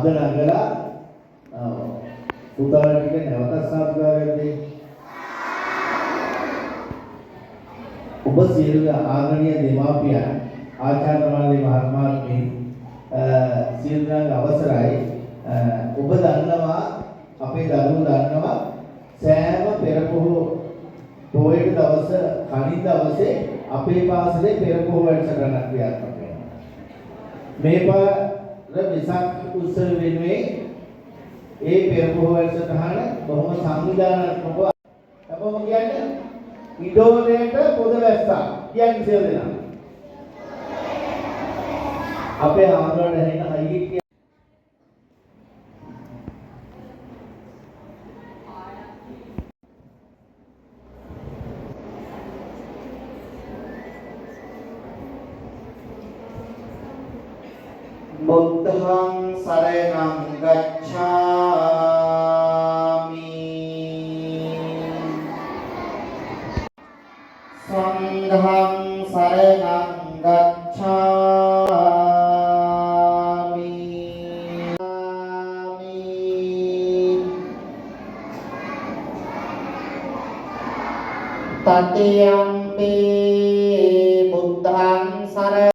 සද්ද නගලා පුතාලා ටික නැවතත් සාදුකාරයක්දී ඔබ සියලු ආදරණීය දෙමාපියන් ආචාර්ය මණ්ඩලයේ මහත්මාත්මේ සියලු දෙනාගේ අවසරයි ඔබ දන්නවා අපේ දරුවෝ දන්නවා සෑම පෙරපොහොය දවස කණි දවසේ අපේ පාසලේ පෙරපොහොය වැඩසටහනක් ක්‍රියාත්මක වෙනවා. මේ පාර විසක් උත්සව වෙනුවෙන් ඒ පෙරපොහොය වැඩසටහන බොහොම සංවිධානාත්මකව අපම කියන්නේ ඉඩෝලේට පොද වැස්සා කියන්නේ සියලු දෙනා. අපේ ආන්දරණ හැින හයිය බුද්ධං සරණං ගච්ඡාමි සංඝං සරණං ගච්ඡාමි තතියම්පි බුද්ධං සරණං